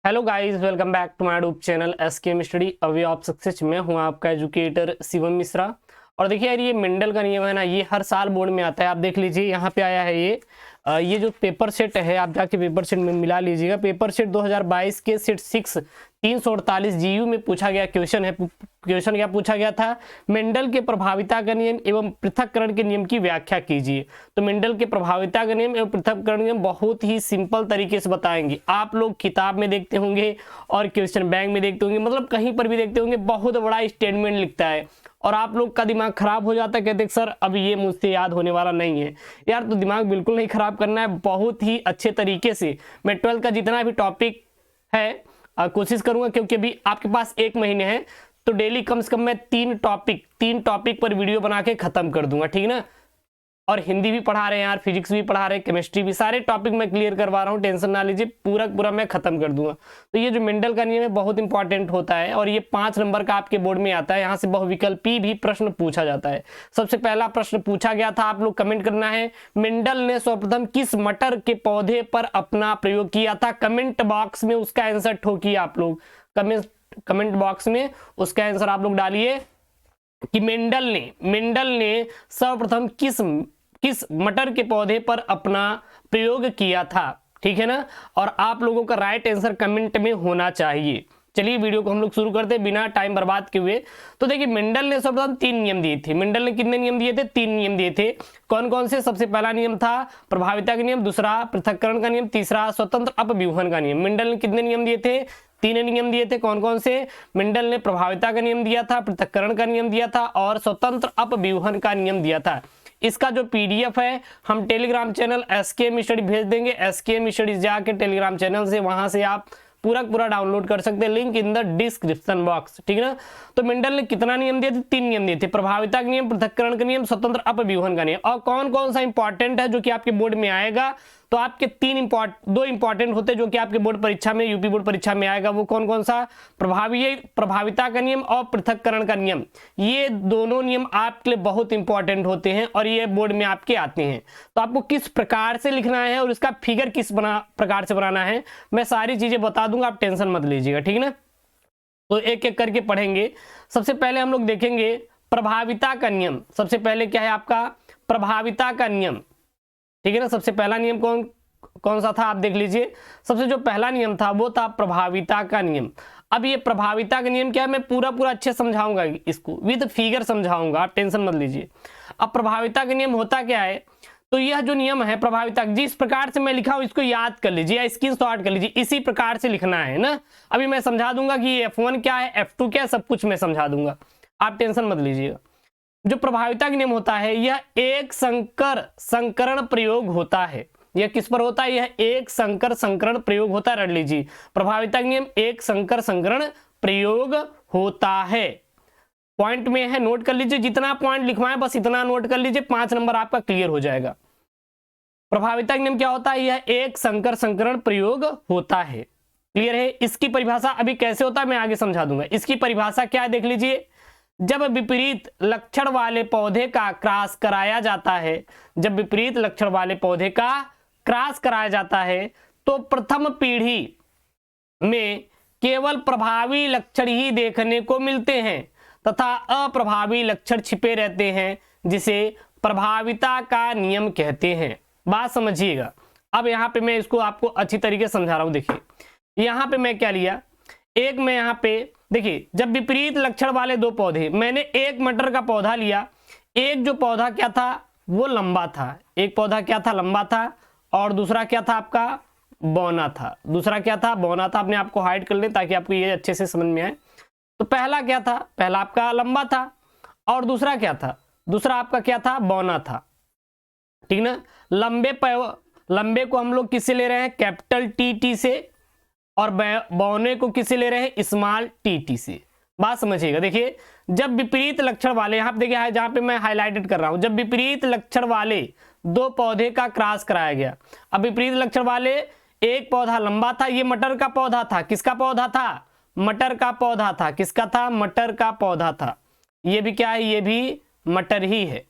Hello guys, welcome back to my YouTube channel SKM study away of success. मैं हूं आपका educator Shivam Mishra. और देखिए यार, ये मेंडल का नियम है ना, ये हर साल बोर्ड में आता है। आप देख लीजिए, यहाँ पे आया है ये जो पेपर सेट है, आप जाके पेपर सेट में मिला लीजिएगा। पेपर सेट 2022 के सेट 6 348 जीयू में पूछा गया क्वेश्चन है। क्वेश्चन क्या पूछा गया था? मेंडल के प्रभाविता का नियम एवं पृथक्करण के नियम की व्याख्या कीजिए। तो मेंडल के प्रभाविता का नियम एवं पृथक्करण नियम बहुत ही सिंपल तरीके से बताएंगे। आप लोग किताब में देखते होंगे और क्वेश्चन बैंक में देखते होंगे, मतलब कहीं पर भी देखते होंगे, बहुत बड़ा स्टेटमेंट लिखता है और आप लोग का दिमाग खराब हो जाता है, कहते सर अब ये मुझसे याद होने वाला नहीं है। यार तो दिमाग बिल्कुल नहीं खराब करना है, बहुत ही अच्छे तरीके से मैं 12 का जितना भी टॉपिक है कोशिश करूंगा, क्योंकि अभी आपके पास 1 महीने हैं, तो डेली कम से कम मैं 3 टॉपिक पर वीडियो बना के खत्म कर दूंगा, ठीक ना। और हिंदी भी पढ़ा रहे हैं यार, फिजिक्स भी पढ़ा रहे हैं, केमिस्ट्री भी, सारे टॉपिक मैं क्लियर करवा रहा हूँ, टेंशन ना लीजिए, पूरा मैं खत्म कर दूंगा। तो ये जो मेंडल का नियम है बहुत इंपॉर्टेंट होता है और ये 5 नंबर का आपके बोर्ड में आता है। यहाँ से बहुविकल्पी भी प्रश्न पूछा जाता है। सबसे पहला प्रश्न पूछा गया था, आप लोग कमेंट करना है, मेंडल ने सर्वप्रथम किस मटर के पौधे पर अपना प्रयोग किया था? कमेंट बॉक्स में उसका आंसर ठोकिए। आप लोग कमेंट बॉक्स में उसका आंसर आप लोग डालिए कि मेंडल ने सर्वप्रथम किस मटर के पौधे पर अपना प्रयोग किया था, ठीक है ना। और आप लोगों का राइट आंसर कमेंट में होना चाहिए। चलिए वीडियो को हम लोग शुरू करते हैं बिना टाइम बर्बाद किए हुए। तो देखिए, मेंडल ने सर्वप्रथम 3 नियम दिए थे। मेंडल ने कितने नियम दिए थे? 3 नियम दिए थे। कौन कौन से? सबसे पहला नियम था प्रभाविता का नियम, दूसरा पृथक्करण का नियम, तीसरा स्वतंत्र अपव्यूहन का नियम। मेंडल ने कितने नियम दिए थे? 3 नियम दिए थे। कौन कौन से? मेंडल ने प्रभाविता का नियम दिया था, पृथक्करण का नियम दिया था और स्वतंत्र अपव्यूहन का नियम दिया था। इसका जो पीडीएफ है हम टेलीग्राम चैनल एसकेएम स्टडी भेज देंगे। एसकेएम स्टडी जाके टेलीग्राम चैनल से वहां से आप पूरा डाउनलोड कर सकते हैं, link in the description box, ठीक है ना। तो मेंडल ने कितना नियम दिए थे? 3 नियम दिए थे, प्रभाविता का नियम, पृथक्करण का नियम, स्वतंत्र अपव्यूहन का नियम। और कौन कौन सा इंपॉर्टेंट है जो कि आपके बोर्ड में आएगा? तो आपके 2 इंपॉर्टेंट होते हैं जो कि आपके बोर्ड परीक्षा में, यूपी बोर्ड परीक्षा में आएगा। वो कौन कौन सा? प्रभाविता का नियम और पृथक्करण का नियम। ये दोनों नियम आपके लिए बहुत इंपॉर्टेंट होते हैं और ये बोर्ड में आपके आते हैं। तो आपको किस प्रकार से लिखना है और इसका फिगर किस प्रकार से बनाना है, मैं सारी चीजें बता दूंगा, आप टेंशन मत लीजिएगा, ठीक है ना। तो एक एक करके पढ़ेंगे। सबसे पहले हम लोग देखेंगे प्रभाविता का नियम। सबसे पहले क्या है आपका? प्रभाविता का नियम, ठीक है ना। सबसे पहला नियम कौन सा था आप देख लीजिए। सबसे जो पहला नियम था वो था प्रभाविता का नियम। अब ये प्रभाविता का नियम क्या है, मैं पूरा अच्छे समझाऊंगा, इसको विद फिगर समझाऊंगा, आप टेंशन मत लीजिए। अब प्रभाविता का नियम होता क्या है? तो यह जो नियम है प्रभाविता, जिस प्रकार से मैं लिखा हूं इसको याद कर लीजिए या स्क्रीनशॉट कर लीजिए, इसी प्रकार से लिखना है ना। अभी मैं समझा दूंगा कि F1 क्या है, F2 क्या है, सब कुछ मैं समझा दूंगा, आप टेंशन मत लीजिएगा। जो प्रभाविता का नियम होता है यह एक संकरण प्रयोग होता है। यह किस पर होता है? यह एक संकरण प्रयोग होता है। रट लीजिए, प्रभाविता का नियम एक संकरण प्रयोग होता है। पॉइंट में है, नोट कर लीजिए, जितना पॉइंट लिखवाएं बस इतना नोट कर लीजिए, 5 नंबर आपका क्लियर हो जाएगा। प्रभाविता का नियम क्या होता है? यह एक संकरण प्रयोग होता है। क्लियर है? इसकी परिभाषा अभी कैसे होता है मैं आगे समझा दूंगा। इसकी परिभाषा क्या है देख लीजिए। जब विपरीत लक्षण वाले पौधे का क्रॉस कराया जाता है, जब विपरीत लक्षण वाले पौधे का क्रॉस कराया जाता है तो प्रथम पीढ़ी में केवल प्रभावी लक्षण ही देखने को मिलते हैं तथा अप्रभावी लक्षण छिपे रहते हैं, जिसे प्रभाविता का नियम कहते हैं। बात समझिएगा। अब यहां पे मैं इसको आपको अच्छी तरीके से समझा रहा हूं। देखिए यहां पे मैं क्या लिया, एक मैं यहां पे देखिए, जब विपरीत लक्षण वाले 2 पौधे, मैंने एक मटर का पौधा लिया। एक जो पौधा क्या था वो लंबा था, एक पौधा क्या था? लंबा था, और दूसरा क्या था आपका? बौना था। दूसरा क्या था? बौना था। अपने आपको हाइड कर लें ताकि आपको ये अच्छे से समझ में आए। तो पहला क्या था? पहला आपका लंबा था, और दूसरा क्या था? दूसरा आपका क्या था? बौना था, ठीक ना। लंबे को हम लोग किससे ले रहे हैं? कैपिटल टी से, और बौने को किससे ले रहे हैं? स्मॉल टी से। बात समझिएगा। देखिए, जब विपरीत लक्षण वाले, यहां पे देखिए जहां पे मैं हाईलाइटेड कर रहा हूं, जब विपरीत लक्षण वाले 2 पौधे का क्रॉस कराया गया। अब विपरीत लक्षण वाले, एक पौधा लंबा था, ये मटर का पौधा था। किसका पौधा था? मटर का पौधा था। किसका था? मटर का पौधा था। ये भी क्या है? ये भी मटर ही है।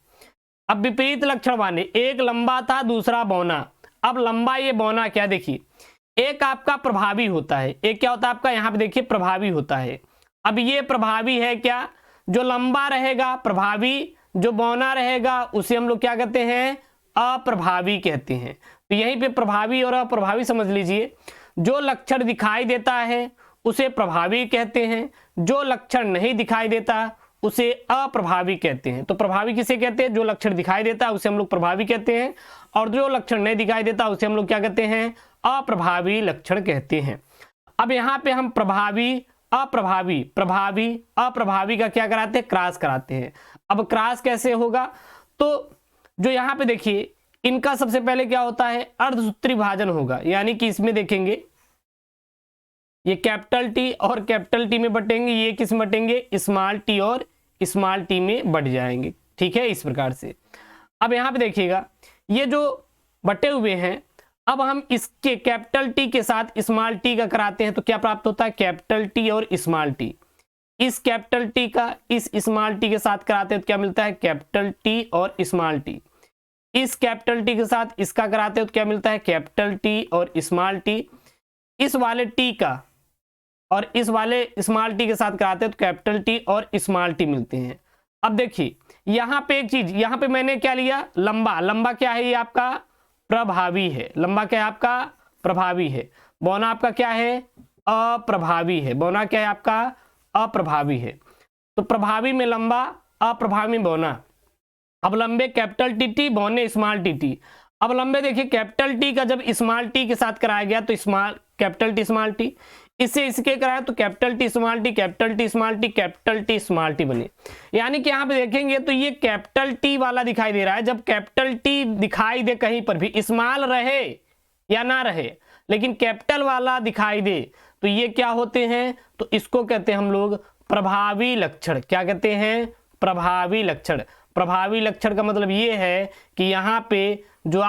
अब विपरीत लक्षण वाले, एक लंबा था, दूसरा बौना। अब लंबा ये बौना क्या, देखिए एक आपका प्रभावी होता है, एक क्या होता है आपका, यहाँ पे देखिए प्रभावी होता है। अब ये प्रभावी है क्या, जो लंबा रहेगा प्रभावी, जो बौना रहेगा उसे हम लोग क्या कहते हैं, अप्रभावी कहते हैं। तो यहीं पे प्रभावी और अप्रभावी समझ लीजिए। जो लक्षण दिखाई देता है उसे प्रभावी कहते हैं, जो लक्षण नहीं दिखाई देता उसे अप्रभावी कहते हैं। तो प्रभावी किसे कहते हैं, जो लक्षण दिखाई देता है उसे हम लोग प्रभावी कहते हैं, और जो लक्षण नहीं दिखाई देता उसे हम लोग क्या कहते हैं, अप्रभावी लक्षण कहते हैं। अब यहाँ पे हम प्रभावी अप्रभावी, प्रभावी अप्रभावी का क्या कराते हैं, क्रॉस कराते हैं। अब क्रॉस कैसे होगा, तो जो यहाँ पे देखिए इनका सबसे पहले क्या होता है, अर्धसूत्री भाजन होगा। यानी कि इसमें देखेंगे ये कैपिटल टी और कैपिटल टी में बटेंगे, ये किस में बटेंगे, स्मॉल टी और स्मॉल टी में बट जाएंगे। ठीक है, इस प्रकार से। अब यहाँ पे देखिएगा ये जो बटे हुए हैं, अब हम इसके कैपिटल टी के साथ स्मॉल टी का कराते हैं तो क्या प्राप्त होता है, कैपिटल टी और स्मॉल टी। इस कैपिटल टी का इस स्मॉल टी के साथ कराते हैं तो क्या मिलता है, कैपिटल टी और स्मॉल टी। इस कैपिटल टी के साथ इसका कराते हैं तो क्या मिलता है, कैपिटल टी और स्मॉल टी। इस वाले टी का और इस वाले स्मॉल टी के साथ कराते हैं तो कैपिटल टी और स्मॉल टी मिलते हैं। अब देखिए यहाँ पे एक चीज, यहाँ पे मैंने क्या लिया, लंबा। लंबा क्या है, ये आपका प्रभावी है। लंबा क्या है आपका, प्रभावी है। बौना आपका क्या है, अप्रभावी है। बौना क्या है आपका, अप्रभावी है। तो प्रभावी में लंबा, अप्रभावी में बौना। अब लंबे कैपिटल टी टी, बौने स्मॉल टी टी। अब लंबे देखिए कैपिटल टी का जब स्मॉल टी के साथ कराया गया तो small capital T small T, इससे इसके कराया तो capital T small T, capital T small T, capital T small T बने। यानी कि यहाँ पे देखेंगे तो ये कैपिटल टी वाला दिखाई दे रहा है। जब कैपिटल टी दिखाई दे कहीं पर भी, स्मॉल रहे या ना रहे, लेकिन कैपिटल वाला दिखाई दे तो ये क्या होते हैं, तो इसको कहते हैं हम लोग प्रभावी लक्षण। क्या कहते हैं, प्रभावी लक्षण। प्रभावी लक्षण का मतलब ये है कि यहाँ पे जो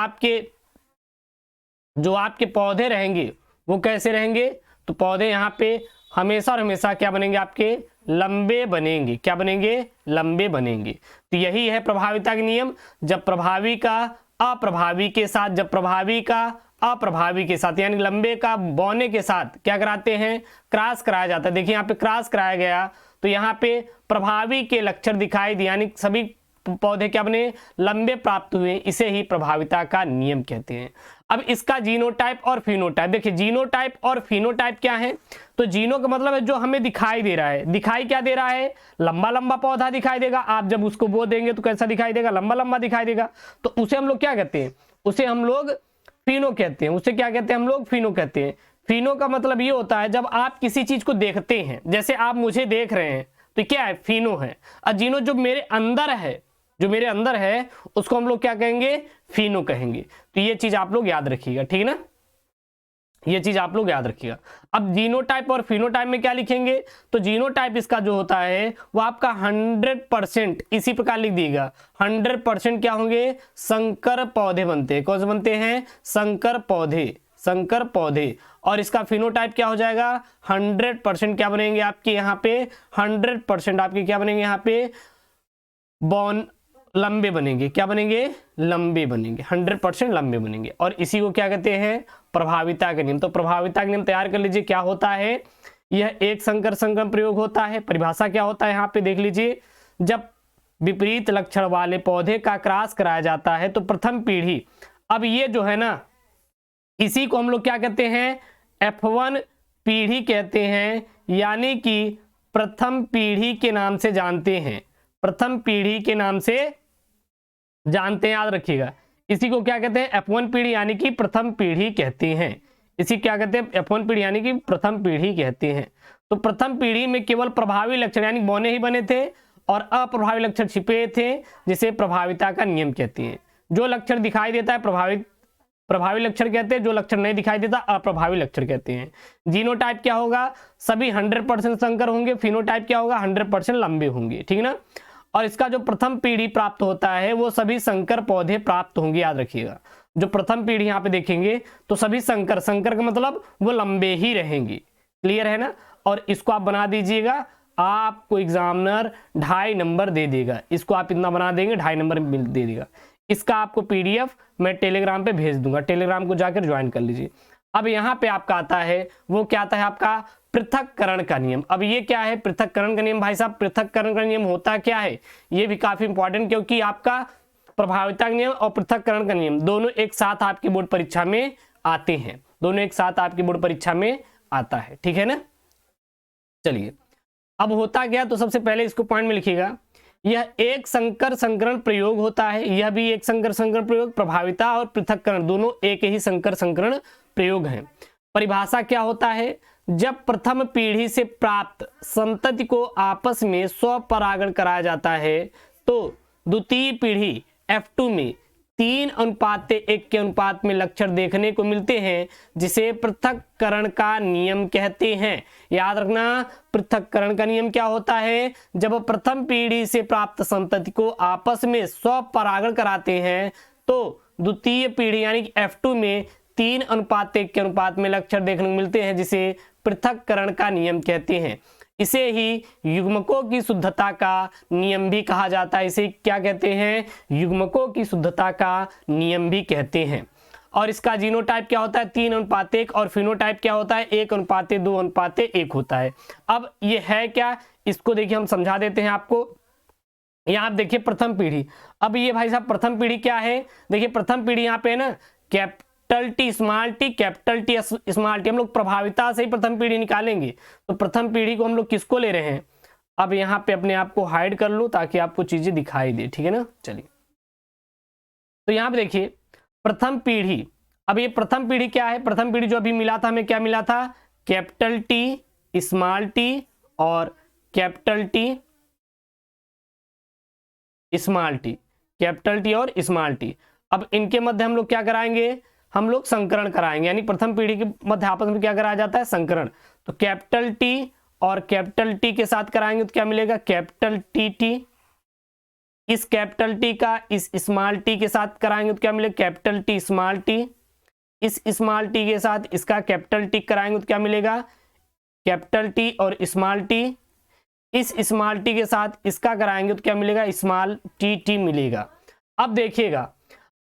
आपके पौधे रहेंगे वो कैसे रहेंगे, तो पौधे यहाँ पे हमेशा और हमेशा क्या बनेंगे, आपके लंबे बनेंगे। क्या बनेंगे, लंबे बनेंगे। तो यही है प्रभाविता के नियम। जब प्रभावी का अप्रभावी के साथ, जब प्रभावी का अप्रभावी के साथ, यानी लंबे का बौने के साथ क्या कराते हैं, क्रॉस कराया जाता है। देखिए यहाँ पे क्रॉस कराया गया तो यहाँ पे प्रभावी के लक्षण दिखाई दिए, यानी सभी पौधे क्या बने, लंबे प्राप्त हुए। इसे ही प्रभाविता का नियम कहते हैं। अब इसका जीनोटाइप और फिनोटाइप देखिए। जीनोटाइप और फिनोटाइप क्या है, तो जीनो का मतलब है जो हमें दिखाई दे रहा है। दिखाई क्या दे रहा है, लंबा लंबा पौधा दिखाई देगा। आप जब उसको बो देंगे तो कैसा दिखाई देगा, लंबा लंबा दिखाई देगा। तो उसे हम लोग क्या कहते हैं, उसे हम लोग फिनो कहते हैं। उसे क्या कहते हैं, हम लोग फिनो कहते हैं। फिनो का मतलब ये होता है जब आप किसी चीज को देखते हैं, जैसे आप मुझे देख रहे हैं तो क्या है, फिनो है। और जीनो जो मेरे अंदर है, जो मेरे अंदर है उसको हम लोग क्या कहेंगे, फिनो कहेंगे। तो ये चीज आप लोग याद रखिएगा, ठीक है ना, ये चीज आप लोग याद रखिएगा। अब जीनोटाइप और फिनोटाइप में क्या लिखेंगे, तो जीनोटाइप इसका जो होता है वो आपका 100% इसी प्रकार लिख दीजिएगा। 100% क्या होंगे, संकर पौधे बनते हैं। कौन से बनते हैं, संकर पौधे, संकर पौधे। और इसका फिनोटाइप क्या हो जाएगा, 100% क्या बनेंगे आपके यहाँ पे, 100% आपके क्या बनेंगे यहाँ पे, बॉन लंबे बनेंगे। क्या बनेंगे, लंबे बनेंगे, 100% लंबे बनेंगे। और इसी को क्या कहते हैं, प्रभाविता के नियम। तो प्रभाविता के नियम तैयार कर लीजिए। क्या होता है, यह एक संकर संगम प्रयोग होता है। परिभाषा क्या होता है यहाँ पे देख लीजिए। जब विपरीत लक्षण वाले पौधे का क्रॉस कराया जाता है तो प्रथम पीढ़ी, अब ये जो है ना, इसी को हम लोग क्या कहते हैं, F1 पीढ़ी कहते हैं। यानी कि प्रथम पीढ़ी के नाम से जानते हैं, प्रथम पीढ़ी के नाम से जानते हैं, याद रखिएगा। इसी को क्या कहते हैं, F1 पीढ़ी यानी कि प्रथम पीढ़ी कहते हैं। इसी क्या कहते हैं, F1 पीढ़ी यानी कि प्रथम पीढ़ी कहते हैं। तो प्रथम पीढ़ी में केवल प्रभावी लक्षण यानी बौने ही बने थे और अप्रभावी लक्षण छिपे थे, जिसे प्रभाविता का नियम कहते हैं। जो लक्षण दिखाई देता है प्रभावी लक्षण कहते हैं, जो लक्षण नहीं दिखाई देता अप्रभावी लक्षण कहते हैं। जीनोटाइप क्या होगा, सभी 100% संकर होंगे। फिनोटाइप क्या होगा, 100% लंबे होंगे, ठीक है ना। और इसका जो प्रथम पीढ़ी प्राप्त होता है वो सभी संकर पौधे प्राप्त होंगे, याद रखिएगा। जो प्रथम पीढ़ी यहाँ पे देखेंगे तो सभी संकर, संकर का मतलब वो लंबे ही रहेंगे। क्लियर है ना। और इसको आप बना दीजिएगा, आपको एग्जामिनर 2.5 नंबर दे देगा। इसको आप इतना बना देंगे 2.5 नंबर दे देगा। इसका आपको PDF मैं टेलीग्राम पे भेज दूंगा, टेलीग्राम को जाकर ज्वाइन कर लीजिए। अब यहाँ पे आपका आता है, वो क्या आता है आपका पृथक्करण का नियम। अब ये क्या है पृथक्करण का नियम भाई साहब? पृथक्करण का नियम होता क्या है, ये भी काफी इंपॉर्टेंट, क्योंकि आपका प्रभाविता का नियम और पृथक्करण का नियम दोनों एक साथ आपकी बोर्ड परीक्षा में आते हैं, दोनों एक साथ आपकी बोर्ड परीक्षा में आता है, ठीक है ना। चलिए अब होता क्या, तो सबसे पहले इसको पॉइंट में लिखिएगा, यह एक संकर संकरण प्रयोग होता है, यह भी एक संकर संकरण प्रयोग, प्रभाविता और पृथक्करण दोनों एक ही संकर संकरण प्रयोग हैं। परिभाषा क्या होता है, जब प्रथम पीढ़ी से प्राप्त संतति को आपस में स्वपरागण कराया जाता है तो द्वितीय पीढ़ी F2 में 3:1 के अनुपात में लक्षण देखने को मिलते हैं, जिसे पृथक्करण का नियम कहते हैं। याद रखना, पृथक्करण का नियम क्या होता है, जब प्रथम पीढ़ी से प्राप्त संतति को आपस में स्वपरागण कराते हैं तो द्वितीय पीढ़ी यानी कि F2 में 3:1 के अनुपात में लक्षण देखने को मिलते हैं, जिसे पृथक्करण का नियम कहते हैं। इसे ही युग्मकों की शुद्धता का नियम भी कहा जाता है। इसे क्या कहते हैं, युग्मकों की शुद्धता का नियम भी कहते हैं। और इसका जीनोटाइप क्या होता है 3:1 और फिनोटाइप क्या होता है 1:2:1 होता है। अब ये है क्या, इसको देखिए हम समझा देते हैं आपको। यहाँ आप देखिए प्रथम पीढ़ी, अब ये भाई साहब प्रथम पीढ़ी क्या है, देखिए प्रथम पीढ़ी यहाँ पे है ना capital T small T, capital T small T, हम लोग प्रभाविता से ही प्रथम पीढ़ी निकालेंगे। तो प्रथम पीढ़ी को हम लोग किसको ले रहे हैं, अब यहाँ पे अपने आप को हाइड कर लो ताकि आपको चीजें दिखाई दे, ठीक है ना। चलिए तो यहाँ पे देखिए प्रथम पीढ़ी, अब ये प्रथम पीढ़ी क्या है, प्रथम पीढ़ी जो अभी मिला था हमें क्या मिला था, कैपिटल टी स्मॉल टी और capital T small T, capital T और स्मॉल टी। अब इनके मध्य हम लोग क्या कराएंगे, हम लोग संकरण कराएंगे, यानी प्रथम पीढ़ी के मध्य आपस में क्या कराया जाता है, संकरण। तो कैपिटल टी और कैपिटल टी के साथ कराएंगे तो क्या मिलेगा, कैपिटल टी टी। इस कैपिटल टी का इस स्मॉल टी के साथ कराएंगे तो क्या मिलेगा, कैपिटल टी स्मॉल टी। इस स्मॉल टी के साथ इसका कैपिटल टी कराएंगे तो क्या मिलेगा, कैपिटल टी और स्मॉल टी। इस स्मॉल टी के साथ इसका कराएंगे तो क्या मिलेगा, स्मॉल टी टी मिलेगा। अब देखिएगा,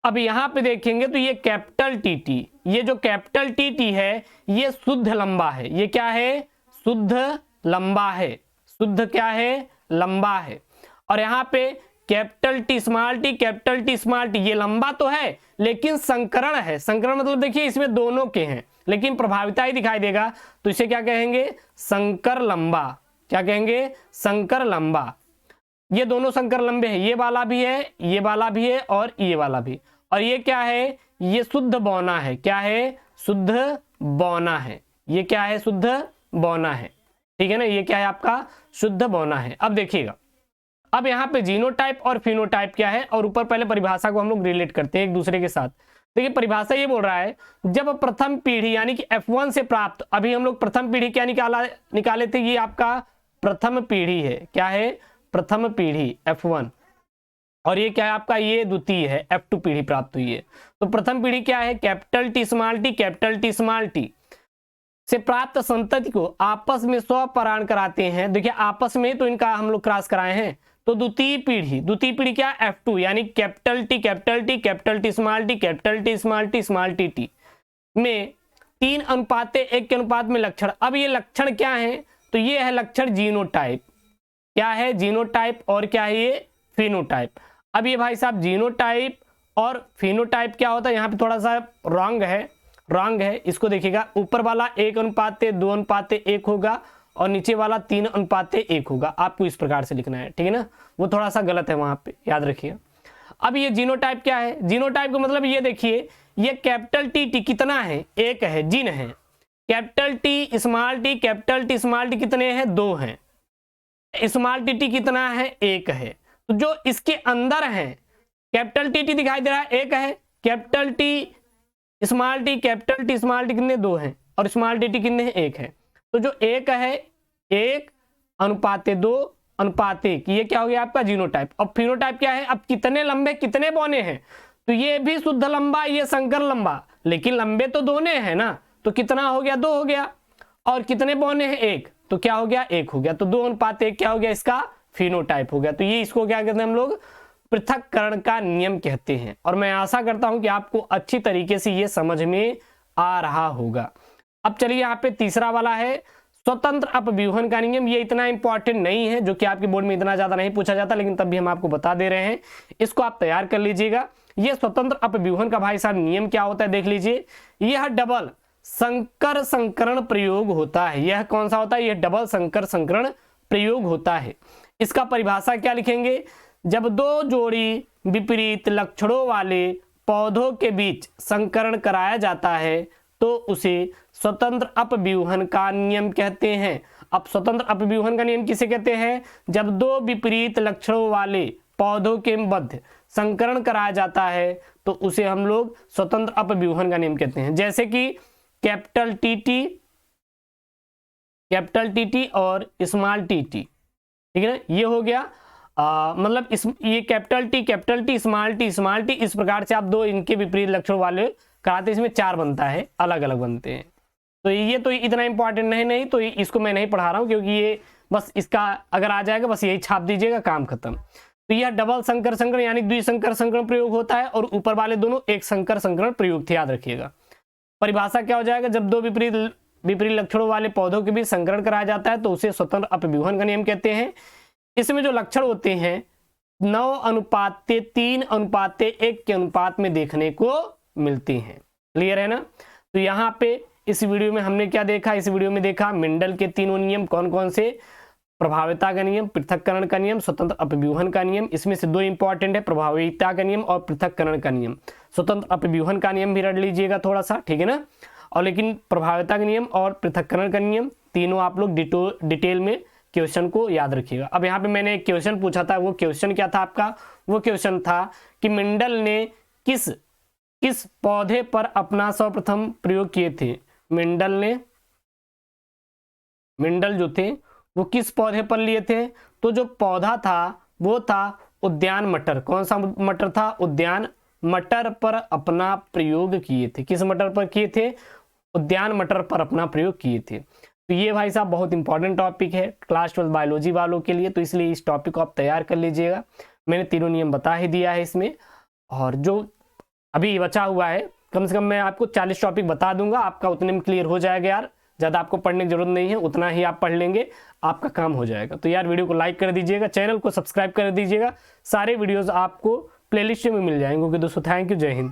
अब यहां पे देखेंगे तो ये कैपिटल टी टी, ये जो कैपिटल टी टी है ये शुद्ध लंबा है, ये क्या है, शुद्ध लंबा है, शुद्ध क्या है, लंबा है। और यहाँ पे capital T small T, capital T small T, ये लंबा तो है लेकिन संकरण है। संकरण मतलब देखिए इसमें दोनों के हैं लेकिन प्रभाविता ही दिखाई देगा, तो इसे क्या कहेंगे, संकर लंबा। क्या कहेंगे, संकर लंबा। ये दोनों संकर लंबे हैं, ये वाला भी है, ये वाला भी है और ये वाला भी। और ये क्या है, ये शुद्ध बौना है। क्या है, शुद्ध बौना है। ये क्या है, शुद्ध बौना है, ठीक है ना। ये क्या है आपका, शुद्ध बौना है। अब देखिएगा, अब यहाँ पे जीनोटाइप और फिनोटाइप क्या है, और ऊपर पहले परिभाषा को हम लोग रिलेट करते हैं एक दूसरे के साथ। देखिए परिभाषा ये बोल रहा है, जब प्रथम पीढ़ी यानी कि F1 से प्राप्त, अभी हम लोग प्रथम पीढ़ी क्या निकाले थे, ये आपका प्रथम पीढ़ी है। क्या है, प्रथम पीढ़ी F1, और ये क्या है आपका, ये द्वितीय है, F2 पीढ़ी प्राप्त हुई है। तो प्रथम पीढ़ी क्या है, capital T small T, capital T small T से प्राप्त संतति को आपस में स्वपरागण कराते हैं। देखिए आपस में तो इनका हम लोग क्रॉस कराए हैं। तो द्वितीय पीढ़ी क्या, F2 यानी capital T capital T, capital T small T, capital T small T, small T T में 3:1 के अनुपात में लक्षण। अब ये लक्षण क्या है, तो ये है लक्षण जीनोटाइप। क्या है, जीनोटाइप, और क्या है ये, फिनोटाइप। अब ये भाई साहब जीनोटाइप और फिनोटाइप क्या होता है, यहाँ पे थोड़ा सा रॉन्ग है, इसको देखिएगा। ऊपर वाला 1:2:1 होगा और नीचे वाला 3:1 होगा। आपको इस प्रकार से लिखना है, ठीक है ना, वो थोड़ा सा गलत है वहां पे, याद रखिए। अब ये जीनोटाइप क्या है, जीनोटाइप का मतलब ये देखिए, ये कैपिटल टी टी कितना है, एक है, जीन है। Capital T small T, capital T small T कितने हैं, 2 हैं। स्मॉल टी टी कितना है, 1 है। तो जो इसके अंदर है, कैपिटल टी टी दिखाई दे रहा है, 1 है। Capital T small T, capital T small T कितने, 2 हैं, और स्मॉल टी टी कितने हैं, 1 है। तो जो 1 है, 1:2:1, ये क्या हो गया आपका जीनोटाइप। अब फिनोटाइप क्या है, अब कितने लंबे कितने बौने हैं, तो ये भी शुद्ध लंबा, ये संकर लंबा, लेकिन लंबे तो दोनों है ना, तो कितना हो गया, 2 हो गया। और कितने बौने हैं, 1, तो क्या हो गया, 1 हो गया। तो 2:1 क्या हो गया, इसका फिनोटाइप हो गया। तो ये इसको क्या कहते हैं हम लोग, पृथक्करण का नियम कहते हैं। और मैं आशा करता हूं कि आपको अच्छी तरीके से ये समझ में आ रहा होगा। अब चलिए यहाँ पे तीसरा वाला है स्वतंत्र अपव्यूहन का नियम। ये इतना इंपॉर्टेंट नहीं है, जो कि आपके बोर्ड में इतना ज्यादा नहीं पूछा जाता, लेकिन तब भी हम आपको बता दे रहे हैं, इसको आप तैयार कर लीजिएगा। ये स्वतंत्र अपव्यूहन का भाई साहब नियम क्या होता है देख लीजिए। यह डबल संकर संकरण प्रयोग होता है। यह कौन सा होता है? यह डबल संकर संकरण प्रयोग होता है। इसका परिभाषा क्या लिखेंगे? जब दो जोड़ी विपरीत लक्षणों वाले पौधों के बीच संकरण कराया जाता है तो उसे स्वतंत्र अपव्यूहन का नियम कहते हैं। अब स्वतंत्र अपव्यूहन का नियम किसे कहते हैं? जब दो विपरीत लक्षणों वाले पौधों के मध्य संकरण कराया जाता है तो उसे हम लोग स्वतंत्र अपव्यूहन का नियम कहते हैं। जैसे कि कैपिटल टी और स्मॉल टी, ठीक है ना, ये हो गया। मतलब ये कैपिटल टी स्मॉल टी इस प्रकार से आप दो इनके विपरीत लक्षण वाले कराते, इसमें 4 बनता है, अलग अलग बनते हैं। तो ये तो इतना इंपॉर्टेंट नहीं, तो इसको मैं नहीं पढ़ा रहा हूँ, क्योंकि ये बस इसका अगर आ जाएगा बस यही छाप दीजिएगा, काम खत्म। तो यह डबल संकर संकरण यानी द्विसंकर संकरण प्रयोग होता है, और ऊपर वाले दोनों एक संकर संकरण प्रयोग थे, याद रखिएगा। परिभाषा क्या हो जाएगा? जब दो विपरीत लक्षणों वाले पौधों के बीच संकरण कराया जाता है तो उसे स्वतंत्र अपव्यूहन का नियम कहते हैं। इसमें जो लक्षण होते हैं 9:3:1 के अनुपात में देखने को मिलते हैं। क्लियर है ना? तो यहाँ पे इस वीडियो में हमने क्या देखा? इस वीडियो में देखा मेंडल के तीनों नियम कौन कौन से? प्रभाविता का नियम, पृथक्करण का नियम, स्वतंत्र अपव्यूहन का नियम। इसमें से 2 इंपॉर्टेंट है, प्रभाविता का नियम और पृथक्करण का नियम। स्वतंत्र अपव्यूहन का नियम भी रट लीजिएगा थोड़ा सा, ठीक है ना। और लेकिन प्रभाविता का नियम और पृथक्करण का नियम तीनों आप लोग डिटेल में क्वेश्चन को याद रखिएगा। अब यहाँ पे मैंने एक क्वेश्चन पूछा था, वो क्वेश्चन क्या था आपका? वो क्वेश्चन था कि मेंडल ने किस पौधे पर अपना सर्वप्रथम प्रयोग किए थे? मेंडल जो थे वो किस पौधे पर लिए थे? तो जो पौधा था वो था उद्यान मटर। कौन सा मटर था? उद्यान मटर पर अपना प्रयोग किए थे। किस मटर पर किए थे? उद्यान मटर पर अपना प्रयोग किए थे। तो ये भाई साहब बहुत इंपॉर्टेंट टॉपिक है क्लास 12 बायोलॉजी वालों के लिए, तो इसलिए इस टॉपिक को आप तैयार कर लीजिएगा। मैंने तीनों नियम बता ही दिया है इसमें, और जो अभी बचा हुआ है कम से कम मैं आपको 40 टॉपिक बता दूंगा, आपका उतने में क्लियर हो जाएगा यार। ज़्यादा आपको पढ़ने की जरूरत नहीं है, उतना ही आप पढ़ लेंगे, आपका काम हो जाएगा। तो यार वीडियो को लाइक कर दीजिएगा, चैनल को सब्सक्राइब कर दीजिएगा। सारे वीडियोज़ आपको प्लेलिस्ट में मिल जाएंगे। ओके दोस्तों, थैंक यू, जय हिंद।